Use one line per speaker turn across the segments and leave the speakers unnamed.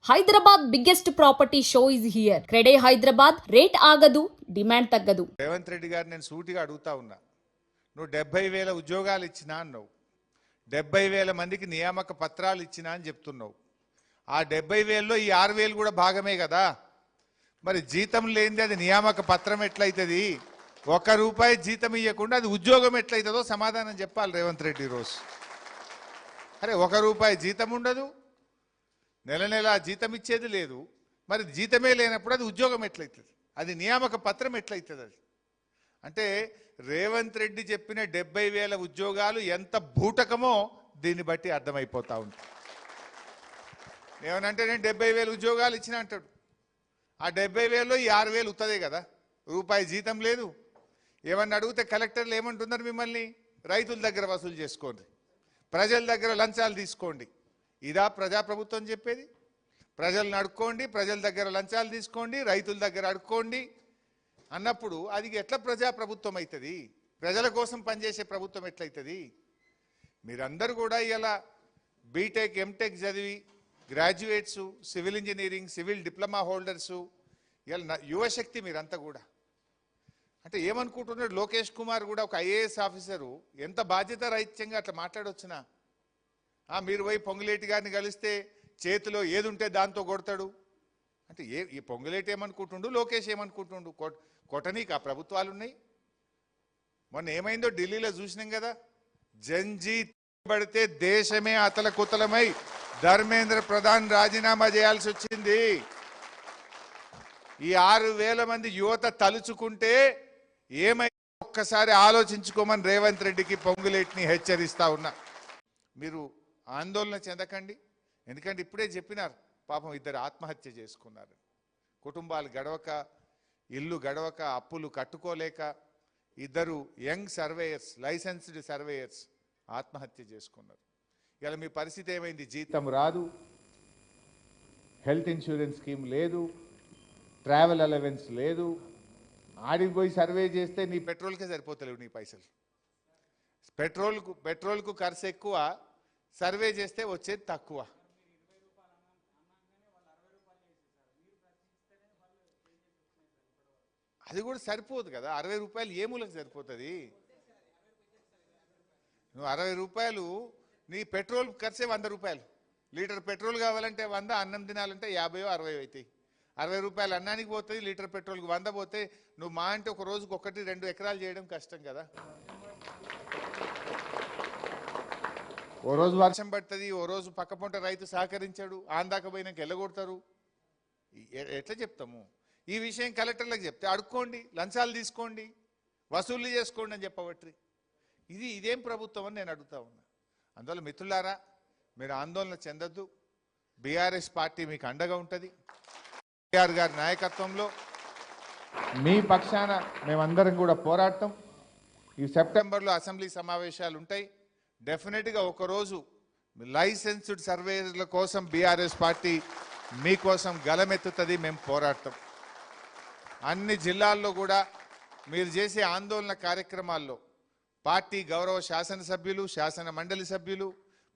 Hyderabad biggest property show is here. CREDAI Hyderabad. Rate ఆగదు, demand తగ్గదు.
రేవంత్ రెడ్డి గారు నేను సూటిగా అడుగుతా ఉన్నా, నువ్వు 70,000 ఉద్యోగాలు ఇచ్చినా అన్నావు, 70,000 మందికి నియామక పత్రాలు ఇచ్చినా అని చెప్తున్నావు. ఆ 70,000లో ఈ 6,000 కూడా భాగమే కదా. మరి జీతం లేనిది అది నియామక పత్రం ఎట్లయితుంది? ₹1 జీతం ఇవ్వకుండా అది ఉద్యోగం ఎట్లయితుందో సమాధానం చెప్పాలి రేవంత్ రెడ్డి రోజు. అరే ₹1 జీతం ఉండదు, నెల నెల జీతం ఇచ్చేది లేదు, మరి జీతమే లేనప్పుడు అది ఉద్యోగం ఎట్లయితుంది? అది నియామక పత్రం ఎట్లయితుంది? అది అంటే రేవంత్ రెడ్డి చెప్పిన 70,000 ఉద్యోగాలు ఎంత బూటకమో దీన్ని బట్టి అర్థమైపోతా ఉంది. ఏమనంటే నేను 70,000 ఉద్యోగాలు ఇచ్చిన అంటాడు. ఆ 70,000లో ఈ 6,000 ఉత్తదే కదా, ₹1 జీతం లేదు. ఏమన్నా అడిగితే కలెక్టర్లు ఏమంటున్నారు మిమ్మల్ని? రైతుల దగ్గర వసూలు చేసుకోండి, ప్రజల దగ్గర లంచాలు తీసుకోండి. ఇదా ప్రజాప్రభుత్వం చెప్పేది? ప్రజలను అడుక్కోండి, ప్రజల దగ్గర లంచాలు తీసుకోండి, రైతుల దగ్గర అడుక్కోండి అన్నప్పుడు అది ఎట్లా ప్రజాప్రభుత్వం అవుతుంది? ప్రజల కోసం పనిచేసే ప్రభుత్వం ఎట్లయితుంది? మీరందరూ కూడా ఇలా బీటెక్ ఎంటెక్ చదివి graduates, civil engineering, civil diploma holders, ఇలా యువశక్తి మీరంతా కూడా. అంటే ఏమనుకుంటున్నాడు లోకేష్ కుమార్ కూడా ఒక ఐఏఎస్ ఆఫీసరు ఎంత బాధ్యత రహిత్యంగా అట్లా మాట్లాడొచ్చునా? మీరు పోయి పొంగులేటి గారిని కలిస్తే చేతిలో ఏది ఉంటే దాంతో కొడతాడు అంటే ఈ పొంగులేటి ఏమనుకుంటుండు, లోకేష్ ఏమనుకుంటుండు? కొట్టనీకి ఆ ప్రభుత్వాలు ఉన్నాయి. మొన్న ఏమైందో ఢిల్లీలో చూసినాం కదా, జంజీ పడితే దేశమే అతలకుతలమై ధర్మేంద్ర ప్రధాన్ రాజీనామా చేయాల్సి వచ్చింది. ఈ 6,000 మంది యువత తలుచుకుంటే ఏమైందో ఒక్కసారి ఆలోచించుకోమని రేవంత్ రెడ్డికి పొంగులేటిని హెచ్చరిస్తా ఉన్నా. మీరు ఆందోళన చెందకండి, ఎందుకంటే ఇప్పుడే చెప్పినారు పాపం 2 ఆత్మహత్య చేసుకున్నారు. కుటుంబాలు గడవక, ఇల్లు గడవక, అప్పులు కట్టుకోలేక 2 యంగ్ సర్వేయర్స్, లైసెన్స్డ్ సర్వేయర్స్ ఆత్మహత్య చేసుకున్నారు. ఇలా మీ పరిస్థితి ఏమైంది? జీతం రాదు, హెల్త్ ఇన్సూరెన్స్ స్కీమ్ లేదు, ట్రావెల్ అలవెన్స్ లేదు. ఆడికి పోయి సర్వే చేస్తే నీ పెట్రోల్కే సరిపోతలేవు నీ పైసలు. పెట్రోల్కు ఖర్చు ఎక్కువ, సర్వే చేస్తే వచ్చేది తక్కువ. అది కూడా సరిపోదు కదా. ₹60 ఏ మూలకు సరిపోతుంది? నువ్వు ₹60 నీ పెట్రోల్ ఖర్చే ₹100. లీటర్ పెట్రోల్ కావాలంటే 100, అన్నం తినాలంటే 50 60 అవుతాయి. ₹60 అన్నానికి పోతుంది, లీటర్ పెట్రోల్కి 100 పోతే నువ్వు మా అంటే ఒక రోజుకు 1-2 ఎకరాలు చేయడం కష్టం కదా. ఓ రోజు వర్షం పడుతుంది, ఓ రోజు పక్కపొంట రైతు సహకరించాడు, ఆందాక పోయినాక ఎల్లగొడతారు. ఎట్లా చెప్తాము? ఈ విషయం కలెక్టర్లకు చెప్తే అడుక్కోండి, లంచాలు తీసుకోండి, వసూలు చేసుకోండి అని చెప్పబట్టి ఇదేం ప్రభుత్వం అని నేను అడుగుతా ఉన్నా. అందువల్ల మిత్రులారా, మీరు ఆందోళన చెందొద్దు. బీఆర్ఎస్ పార్టీ మీకు అండగా ఉంటుంది. కేసీఆర్ గారి నాయకత్వంలో మీ పక్షాన మేమందరం కూడా పోరాడతాం. ఈ సెప్టెంబర్లో అసెంబ్లీ సమావేశాలు ఉంటాయి. డెఫినెట్గా ఒకరోజు లైసెన్స్డ్ సర్వేయర్ల కోసం బీఆర్ఎస్ పార్టీ మీకోసం గలమెత్తుతుంది. మేము పోరాడతాం. అన్ని జిల్లాల్లో కూడా మీరు చేసే ఆందోళన కార్యక్రమాల్లో పార్టీ గౌరవ శాసనసభ్యులు, శాసన మండలి సభ్యులు,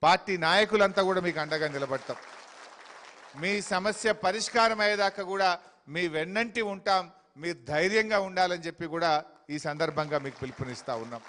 పార్టీ నాయకులంతా కూడా మీకు అండగా నిలబడతాం. మీ సమస్య పరిష్కారం అయ్యేదాకా కూడా మీ వెన్నంటి ఉంటాం. మీరు ధైర్యంగా ఉండాలని చెప్పి కూడా ఈ సందర్భంగా మీకు పిలుపునిస్తా ఉన్నాం.